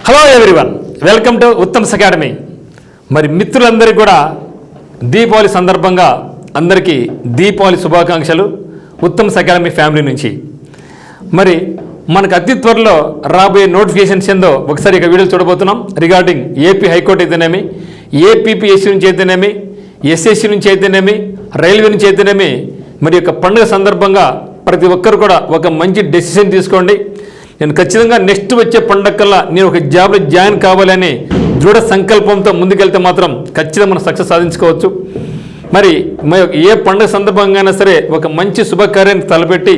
Hello everyone, welcome to Uttam's academy. మరి మిత్రులందరికీ కూడా దీపావళి సందర్భంగా అందరికీ దీపావళి శుభాకాంక్షలు ఉత్తమ్స్ అకాడమీ ఫ్యామిలీ నుంచి. మరి మనకు అతి త్వరలో రాబోయే నోటిఫికేషన్స్ ఏందో ఒకసారి ఇక వీడియో చూడబోతున్నాం. రిగార్డింగ్ ఏపీ హైకోర్టు అయితేనేమి, ఏపీపీఎస్సీ నుంచి అయితేనేమి, ఎస్ఎస్సీ నుంచి అయితేనేమి, రైల్వే నుంచి అయితేనేమి, మరి యొక్క పండుగ సందర్భంగా ప్రతి ఒక్కరు కూడా ఒక మంచి డెసిషన్ తీసుకోండి. నేను ఖచ్చితంగా నెక్స్ట్ వచ్చే పండగకల్లా నేను ఒక జాబ్లో జాయిన్ కావాలని దృఢ సంకల్పంతో ముందుకెళ్తే మాత్రం ఖచ్చితంగా మనం సక్సెస్ సాధించుకోవచ్చు. మరి ఏ పండుగ సందర్భంగా అయినా సరే ఒక మంచి శుభకార్యాన్ని తలపెట్టి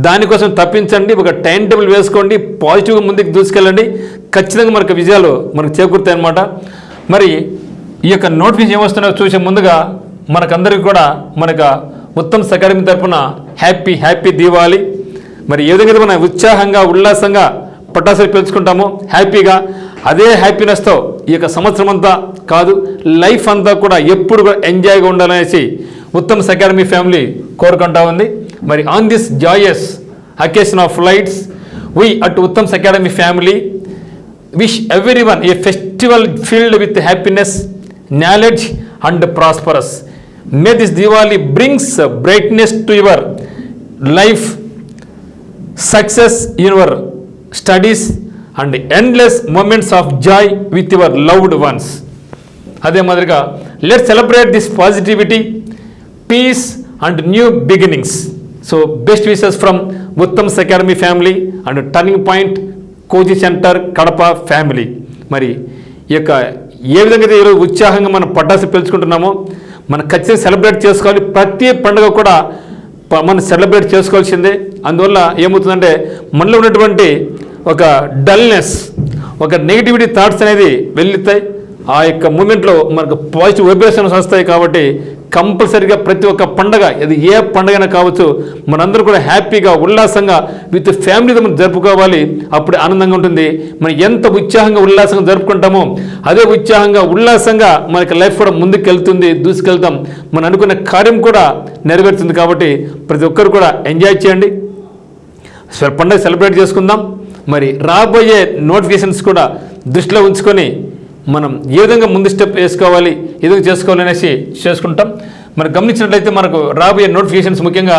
దానికోసం తప్పించండి, ఒక టైం టేబుల్ వేసుకోండి, పాజిటివ్గా ముందుకు దూసుకెళ్ళండి. ఖచ్చితంగా మనకు విజయాలు మనకు చేకూరుతాయి అన్నమాట. మరి ఈ యొక్క నోటిఫికేషన్ ఏమొస్తున్నాయో చూసే ముందుగా మనకందరికీ కూడా మనకు ఉత్తమ్స్ అకాడమీ తరఫున హ్యాపీ దీపావళి. మరి ఏ విధంగా మనం ఉత్సాహంగా ఉల్లాసంగా పటాసులు పెంచుకుంటామో హ్యాపీగా, అదే హ్యాపీనెస్తో ఈ యొక్క సంవత్సరం అంతా కాదు లైఫ్ అంతా కూడా ఎప్పుడు కూడా ఎంజాయ్గా ఉండాలనేసి ఉత్తమ్స్ అకాడమీ ఫ్యామిలీ కోరుకుంటా ఉంది. మరి on this Joyce occasion of lights we at Uttam's academy family wish everyone A festival field with happiness, knowledge and prosperous. May this Diwali brings brightness to your life, success in your studies and endless moments of joy with your loved ones. అదే మాదిరిగా let's celebrate this positivity, peace and new beginnings. So best wishes from Uttam's academy family and turning point coaching centre Kadapa family. మరి ఈ యొక్క ఏ విధంగా అయితే ఈరోజు ఉత్సాహంగా మనం పటాసు పెంచుకుంటున్నామో మనం ఖచ్చితంగా సెలబ్రేట్ చేసుకోవాలి. ప్రతి పండుగ కూడా మనం సెలబ్రేట్ చేసుకోవాల్సిందే. అందువల్ల ఏమవుతుందంటే మనలో ఉన్నటువంటి ఒక డల్నెస్, ఒక నెగిటివిటీ థాట్స్ అనేది వెళ్ళిస్తాయి. ఆ యొక్క మూమెంట్లో మనకు పాజిటివ్ వైబ్రేషన్స్ వస్తాయి. కాబట్టి కంపల్సరీగా ప్రతి ఒక్క పండగ, అది ఏ పండగైనా కావచ్చు, మనందరూ కూడా హ్యాపీగా ఉల్లాసంగా విత్ ఫ్యామిలీతో మనం జరుపుకోవాలి. అప్పుడు ఆనందంగా ఉంటుంది. మనం ఎంత ఉత్సాహంగా ఉల్లాసంగా జరుపుకుంటామో అదే ఉత్సాహంగా ఉల్లాసంగా మనకి లైఫ్ కూడా ముందుకు వెళ్తుంది, దూసుకెళ్తాం. మనం అనుకున్న కార్యం కూడా నెరవేరుతుంది. కాబట్టి ప్రతి ఒక్కరు కూడా ఎంజాయ్ చేయండి, పండుగ సెలబ్రేట్ చేసుకుందాం. మరి రాబోయే నోటిఫికేషన్స్ కూడా దృష్టిలో ఉంచుకొని మనం ఏ విధంగా ముందు స్టెప్ వేసుకోవాలి, ఏ విధంగా చేసుకోవాలి అనేసి చేసుకుంటాం. మరి గమనించినట్లయితే మనకు రాబోయే నోటిఫికేషన్స్ ముఖ్యంగా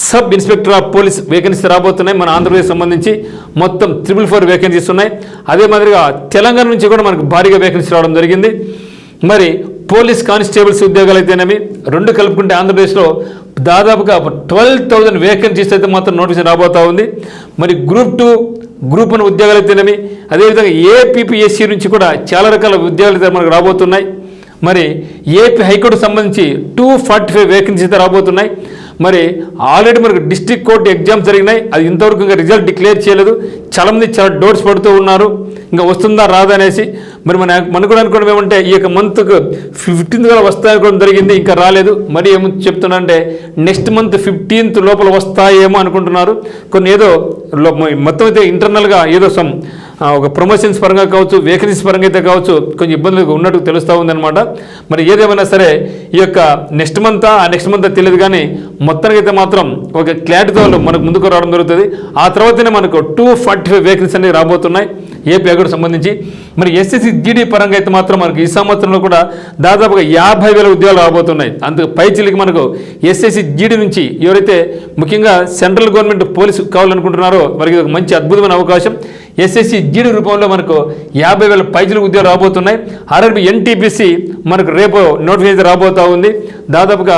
sub inspector of police vacancy రాబోతున్నాయి. మన ఆంధ్రప్రదేశ్ సంబంధించి మొత్తం 444 వేకెన్సీస్ ఉన్నాయి. అదే మాదిరిగా తెలంగాణ నుంచి కూడా మనకు భారీగా వేకెన్సీ రావడం జరిగింది. మరి పోలీస్ కానిస్టేబుల్స్ ఉద్యోగాలు అయితేనేమి రెండు కలుపుకుంటే ఆంధ్రప్రదేశ్లో దాదాపుగా 12,000 వేకెన్సీస్ అయితే మాత్రం నోటిఫికేషన్ రాబోతూ ఉంది. మరి గ్రూప్ 2, గ్రూప్ 1 ఉద్యోగాలు అయితేనేమి, అదేవిధంగా ఏపీపీఎస్సీ నుంచి కూడా చాలా రకాల ఉద్యోగాలు అయితే మనకు రాబోతున్నాయి. మరి ఏపీ హైకోర్టు సంబంధించి 245 వేకెన్సీ అయితే రాబోతున్నాయి. మరి ఆల్రెడీ మనకు డిస్ట్రిక్ట్ కోర్టు ఎగ్జామ్స్ జరిగినాయి. అది ఇంతవరకు ఇంకా రిజల్ట్ డిక్లేర్ చేయలేదు. చాలామంది చాలా డౌట్స్ పడుతూ ఉన్నారు, ఇంకా వస్తుందా రాదా అనేసి. మరి మనకు కూడా అనుకోవడం ఏమంటే ఈ యొక్క మంత్కు 15th కూడా వస్తాయనుకోవడం జరిగింది, ఇంకా రాలేదు. మరి ఏమో చెప్తున్నా అంటే నెక్స్ట్ మంత్ 15th లోపల వస్తాయేమో అనుకుంటున్నారు. కొన్ని ఏదో మొత్తం అయితే ఇంటర్నల్గా ఏదో ఒక ప్రమోషన్స్ పరంగా కావచ్చు, వేకెన్సీస్ పరంగా అయితే కావచ్చు, కొంచెం ఇబ్బందులు ఉన్నట్టు తెలుస్తూ ఉందన్నమాట. మరి ఏదేమైనా సరే ఈ యొక్క నెక్స్ట్ మంత్ తెలియదు, కానీ మొత్తానికి అయితే మాత్రం ఒక క్లారిటీతో మనకు ముందుకు రావడం జరుగుతుంది. ఆ తర్వాతనే మనకు 245 వేకెన్సీ అనేవి రాబోతున్నాయి ఏపీ హైకోర్టు సంబంధించి. మరి ఎస్ఎస్సి జీడీ పరంగా అయితే మాత్రం మనకు ఈ సంవత్సరంలో కూడా దాదాపుగా 50,000 ఉద్యోగాలు రాబోతున్నాయి. అందుకు పైచిలికి మనకు ఎస్ఎస్సి జీడీ నుంచి ఎవరైతే ముఖ్యంగా సెంట్రల్ గవర్నమెంట్ పోలీసు కావాలనుకుంటున్నారో వారికి ఒక మంచి అద్భుతమైన అవకాశం. ఎస్ఎస్సి జీడీ రూపంలో మనకు 50,000 పైచిలు ఉద్యోగాలు రాబోతున్నాయి. ఆర్ఆర్బి ఎన్టీపీసీ మనకు రేపు నోటిఫికేషన్ రాబోతూ ఉంది. దాదాపుగా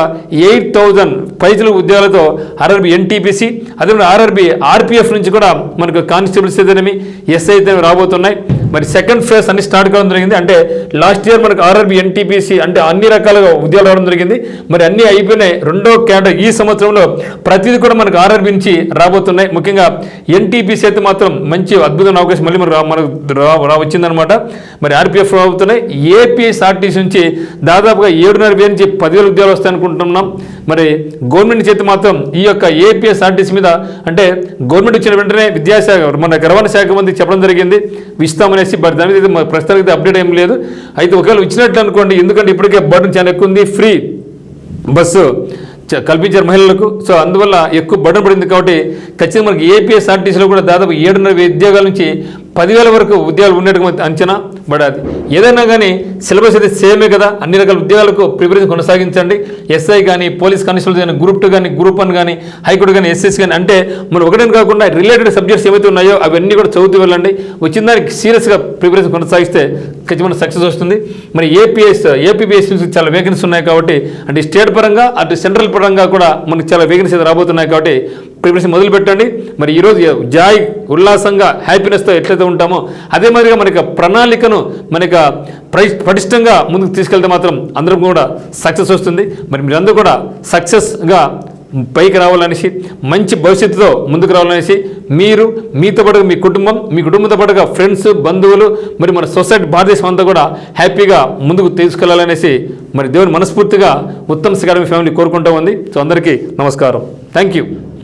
8,000 పైచిలు ఉద్యోగాలతో ఆర్ఆర్బి ఎన్టీపీసీ, అదేవిధంగా ఆర్ఆర్బి ఆర్పిఎఫ్ నుంచి కూడా మనకు కానిస్టేబుల్స్ అయితేనేమి, ఎస్ఐ అయితే రాబోతున్నాయి. మరి సెకండ్ ఫేజ్ అన్ని స్టార్ట్ కావడం జరిగింది. అంటే లాస్ట్ ఇయర్ మనకు ఆర్ఆర్బి ఎన్టీపీసీ అంటే అన్ని రకాలుగా ఉద్యోగాలు రావడం జరిగింది. మరి అన్నీ అయిపోయినాయి. రెండో క్యాడర్ ఈ సంవత్సరంలో ప్రతిదీ కూడా మనకు ఆర్ఆర్బి నుంచి రాబోతున్నాయి. ముఖ్యంగా ఎన్టీపీసీ అయితే మాత్రం మంచి అద్భుతమైన అవకాశం మళ్ళీ మనకు వచ్చిందనమాట. మరి ఆర్పిఎఫ్ రాబోతున్నాయి. ఏపీఎస్ఆర్టీసీ నుంచి దాదాపుగా 7,500 నుంచి 10,000 ఉద్యోగాలు వస్తాయనుకుంటున్నాం. మరి గవర్నమెంట్ చేతి మాత్రం ఈ యొక్క ఏపీఎస్ఆర్టీసీ మీద అంటే గవర్నమెంట్ వచ్చిన వెంటనే విద్యాశాఖ మన రవాణా శాఖ మంది చెప్పడం జరిగింది ఇస్తామనేసి. బట్ దాని మీద ప్రస్తుతానికి అప్డేట్ ఏం లేదు. అయితే ఒకవేళ ఇచ్చినట్లు అనుకోండి, ఎందుకంటే ఇప్పటికే బర్డన్ చాలా ఎక్కువ ఉంది. ఫ్రీ బస్సు కల్పించారు మహిళలకు. సో అందువల్ల ఎక్కువ బర్డన్ పడింది. కాబట్టి ఖచ్చితంగా మనకి ఏపీఎస్ఆర్టీసీలో కూడా దాదాపు 7,500 ఉద్యోగాల నుంచి 10,000 వరకు ఉద్యోగాలు ఉన్నట్టుగా అంచనా. బట్ అది ఏదైనా కానీ సిలబస్ అయితే సేమే కదా, అన్ని రకాల ఉద్యోగాలకు ప్రిపరేషన్ కొనసాగించండి. ఎస్ఐ కానీ, పోలీస్ కానిస్టేబుల్ కానీ, గ్రూప్ 2 కానీ, గ్రూప్ 1 కానీ, హైకోర్టు కానీ, ఎస్ఎస్ కానీ, అంటే మనం ఒకటే కాకుండా రిలేటెడ్ సబ్జెక్ట్స్ ఏవైతే ఉన్నాయో అవన్నీ కూడా చదువుతూ వెళ్ళండి. వచ్చిన దానికి సీరియస్గా ప్రిపరేషన్ కొనసాగిస్తే ఖచ్చితంగా సక్సెస్ వస్తుంది. మరి ఏపీపీఎస్ చాలా వేకెన్సీ ఉన్నాయి కాబట్టి, అంటే స్టేట్ పరంగా అటు సెంట్రల్ పరంగా కూడా మనకు చాలా వేకెన్సీ రాబోతున్నాయి కాబట్టి ప్రిపరేషన్ మొదలు పెట్టండి. మరి ఈరోజు జాయ్ ఉల్లాసంగా హ్యాపీనెస్తో ఎట్లయితే ఉంటామో అదే మాదిరిగా మనకి ప్రణాళికను మనకి పటిష్టంగా ముందుకు తీసుకెళ్తే మాత్రం అందరం కూడా సక్సెస్ వస్తుంది. మరి మీరందరూ కూడా సక్సెస్గా పైకి రావాలనేసి, మంచి భవిష్యత్తుతో ముందుకు రావాలనేసి, మీరు మీతో పాటుగా మీ కుటుంబంతో పాటుగా ఫ్రెండ్స్, బంధువులు, మరి మన సొసైటీ, భారతదేశం అంతా కూడా హ్యాపీగా ముందుకు తీసుకెళ్లాలనేసి మరి దేవుని మనస్ఫూర్తిగా ఉత్తమ్ అకాడమీ ఫ్యామిలీ కోరుకుంటూ ఉంది. సో అందరికీ నమస్కారం. Thank you.